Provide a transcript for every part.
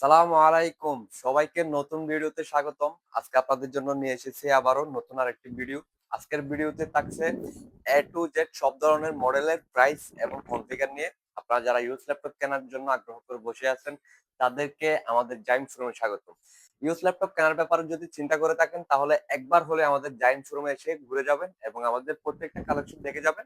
সালামু আলাইকুম, সবাইকে নতুন ভিডিওতে স্বাগতম। আজকে আপনাদের জন্য নিয়ে এসেছি আবারও নতুন আরেকটি ভিডিও। আজকের ভিডিওতে থাকছে এ টু জেড সব ধরনের মডেলের প্রাইস এবং কনফিগার নিয়ে। আপনারা যারা ইউজ ল্যাপটপ কেনার জন্য আগ্রহ করে বসে আছেন তাদেরকে আমাদের জাইম শোরুমে স্বাগতম। ইউজ ল্যাপটপ কেনার ব্যাপারে যদি চিন্তা করে থাকেন তাহলে একবার হলে আমাদের জাইম শোরুমে এসে ঘুরে যাবেন এবং আমাদের প্রত্যেকটা কালেকশন দেখে যাবেন।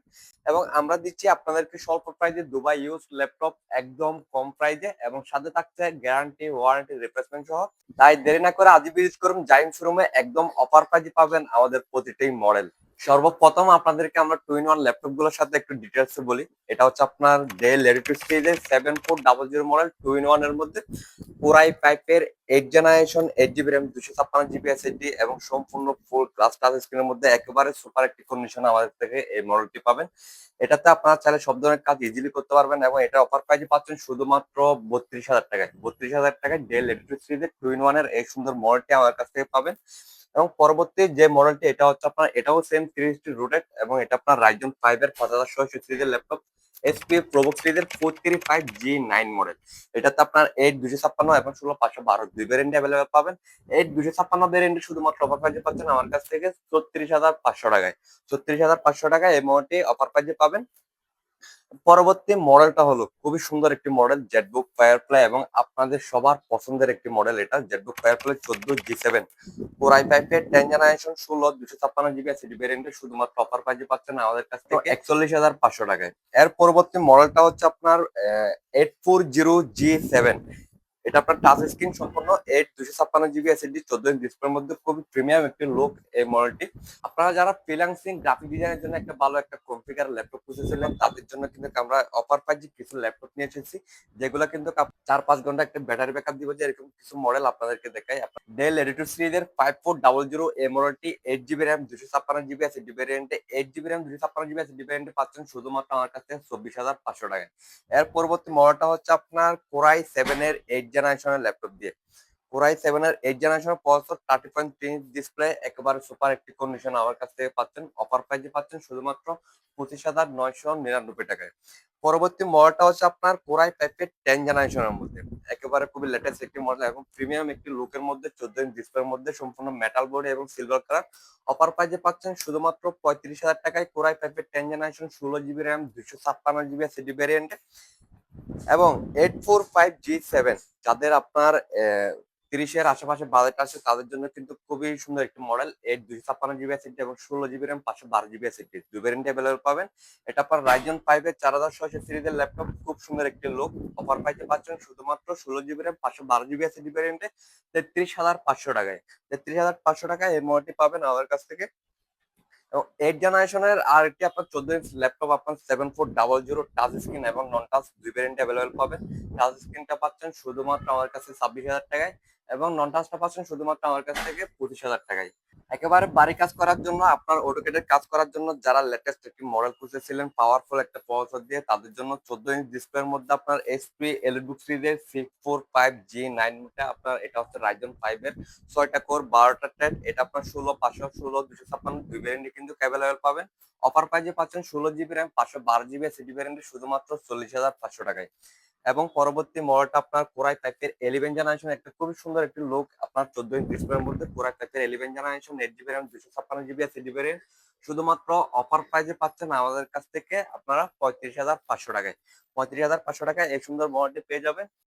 এবং আমরা দিচ্ছি আপনাদেরকে স্বল্প প্রাইজে দুবাই ইউজ ল্যাপটপ একদম কম প্রাইজে, এবং সাথে থাকছে গ্যারান্টি, ওয়ারেন্টি, রিপ্লেসমেন্ট সহ। তাই দেরি না করে আজই ভিজিট করুন জাইম শোরুমে। একদম অফার প্রাইজে পাবেন আমাদের প্রতিটি মডেল। সর্বপ্রথম আপনাদেরকে আমরা টু ইন ওয়ান ল্যাপটপ গুলোর সাথে একটু ডিটেলস বলি। এটা হচ্ছে আপনার ডেল লেটিটিউড সিরিজের 7400 মডেল টু ইন ওয়ান এর মধ্যে কোরাই পাইপের 8 generation, 8 GB RAM, 256 GB SSD এবং সম্পূর্ণ ফুল গ্লাস টাচ স্ক্রিনের মধ্যে একেবারে সুপার একটি কন্ডিশন আমাদের থেকে এই মডেলটি পাবেন। এটাতে আপনারা চাইলে সব ধরনের কাজ ইজিলি করতে পারবেন এবং এটা অফার প্রাইজে পাচ্ছেন শুধুমাত্র 32,000 টাকায়। 32,000 টাকায় ডেল লেটিটিউড সিরিজের টু ইন ওয়ান এর এই সুন্দর মডেলটি আমার কাছ থেকে পাবেন। এবং পরবর্তী যে মডেলটি, এটা হচ্ছে আপনার, এটাও সেম 360 রুটেড এবং এটা আপনার রাইজন 5 এর 5600 সিরিজের ল্যাপটপ, এসপি প্রোবুক সিরিজের 435G9 মডেল। এটাতে আপনার 8 256 এবং 16 512 দুই ভ্যারিয়েন্ট অ্যাভেলেবল পাবেন। 8 256 ভ্যারিয়েন্টে শুধুমাত্র অফার প্রাইজে পাচ্ছেন আমার কাছ থেকে 36,500 টাকায়। 36,500 টাকায় এই মডেলটি অফার প্রাইজে পাবেন। পরবর্তী মডেলটা হলো খুবই সুন্দর একটি মডেল, জেটবুক ফায়ারফ্লাই, এবং আপনাদের সবার পছন্দের একটি মডেল এটা, জেটবুক ফায়ারফ্লাই 14G7 কোরাই ফাইভের 10 জেনারেশন 16 256 জিবি এসএসডি ভ্যারিয়েন্টে শুধুমাত্র অফার প্রাইজে পাচ্ছেন আমাদের কাছ থেকে 41,500 টাকায়। এর পরবর্তী মডেলটা হচ্ছে আপনার 840G7। এটা আপনার টাচ স্ক্রিন সম্পন্ন 8 256 জিবি এসএসডি 14 ইঞ্চ ডিসপ্লের মধ্যে খুবই প্রিমিয়াম একটি লুক এই মডেলটি। আপনারা যারা ফ্রিল্যান্সিং গ্রাফিক ডিজাইনের জন্য একটা ভালো একটা কনফিগার ল্যাপটপ খুঁজেছিলেন তাদের জন্য কিন্তু আমরা অফার প্রাইজে কিছু ল্যাপটপ নিয়ে এসেছি, যেগুলো কিন্তু 4-5 ঘন্টা একটা ব্যাটারি ব্যাকআপ দিবে, যে এরকম কিছু মডেল আপনাদেরকে দেখাই। ডেল লেটিটিউড সিরিজের 5400 এই মডেলটি 8 জিবি র্যাম, 256 জিবি এসএসডি ভ্যারিয়েন্টে, 8 জিবি র্যাম, 256 জিবি এসএসডি ভ্যারিয়েন্টে পাচ্ছেন শুধুমাত্র আমার কাছে 24,500 টাকায়। এর পরবর্তী মডেলটা হচ্ছে আপনার কোরাই 7 এর 8 জেনারেশনের ল্যাপটপ দিয়ে। কোরাই 7 এর 8 জেনারেশনের প্রসেসর, 30.3 ইঞ্চ ডিসপ্লে, একেবারে সুপার একটি কন্ডিশন আমার কাছ থেকে পাচ্ছেন। অফার প্রাইজে পাচ্ছেন শুধুমাত্র 25,999 টাকায়। পরবর্তী মডেলটা হচ্ছে আপনার কোরাই ফাইভের 10 জেনারেশনের মধ্যে একেবারে খুবই লেটেস্ট একটি মডেল এবং প্রিমিয়াম একটি লুকের মধ্যে, 14 ইঞ্চ ডিসপ্লের মধ্যে, সম্পূর্ণ মেটাল বডি এবং সিলভার কালার। অফার প্রাইজে পাচ্ছেন শুধুমাত্র 35,000 টাকায় কোরাই ফাইভের 10 generation, 16 GB RAM, 256 GB SSD ভ্যারিয়েন্টে এবং 845G7। যাদের আপনার 30-এর আশেপাশে বাজেট আছে তাদের জন্য কিন্তু খুবই সুন্দর একটি মডেল, 8 256 জিবি এসএসডি এবং 16 জিবি র্যাম, 512 জিবি এসএসডি দুই ভ্যারিয়েন্ট অ্যাভেলেবল পাবেন। এটা আপনার রাইজন 5 এর 4600 সিরিজের ল্যাপটপ, খুব সুন্দর একটি লুক। অফার প্রাইসে পাচ্ছেন শুধুমাত্র 16 জিবি র্যাম, 512 জিবি এসএসডি ভ্যারিয়েন্টে 33,500 টাকায়। 33,500 টাকায় এই মডেলটি পাবেন আমাদের কাছ থেকে। এবং 8 জেনারেশনের আর একটি আপনার 14 ইঞ্চ ল্যাপটপ আপনার 7400 টাচ স্ক্রিন এবং নন টাচ দুই ভ্যারিয়েন্ট অ্যাভেলেবল পাবেন। টাচ স্ক্রিনটা পাচ্ছেন শুধুমাত্র আমার কাছে 26,000 টাকায় এবং নন টাচটা পাচ্ছেন শুধুমাত্র আমার কাছ থেকে 25,000 টাকায়। একেবারে বাড়ি কাজ করার জন্য, আপনার অটোকেটের কাজ করার জন্য যারা লেটেস্ট একটি মডেল খুঁজেছিলেন পাওয়ারফুল একটা প্রসেসর দিয়ে, তাদের জন্য 14 ইঞ্চ ডিসপ্লের মধ্যে আপনার এসপি এলিটবুক সিরিজের 645G9টা আপনার, এটা হচ্ছে রাইজন 5 এর 6টা কোর 12টা থ্রেড। এটা আপনার 16 500, 16 256 দুই ভ্যারিয়েন্টে কিন্তু অ্যাভেলেবল পাবেন। অফার প্রাইজে পাচ্ছেন 16 জিবি র্যাম, 512 জিবি এসএসডি ভ্যারিয়েন্টে শুধুমাত্র 40,500 টাকায়। এবং পরবর্তী মডেলটা আপনার কোরাই প্যাকের 11 জেনারেশন, একটা খুবই সুন্দর একটি লুক আপনার 14 ইঞ্চ ডিসপ্লের মধ্যে কোরাই প্যাকের 11 generation, 8 GB RAM, 256 GB SSD variant শুধুমাত্র অফার প্রাইজে পাচ্ছেন আমাদের কাছ থেকে আপনারা 35,500 টাকায়। 35,500 টাকায় এই সুন্দর মডেলটি পেয়ে যাবেন।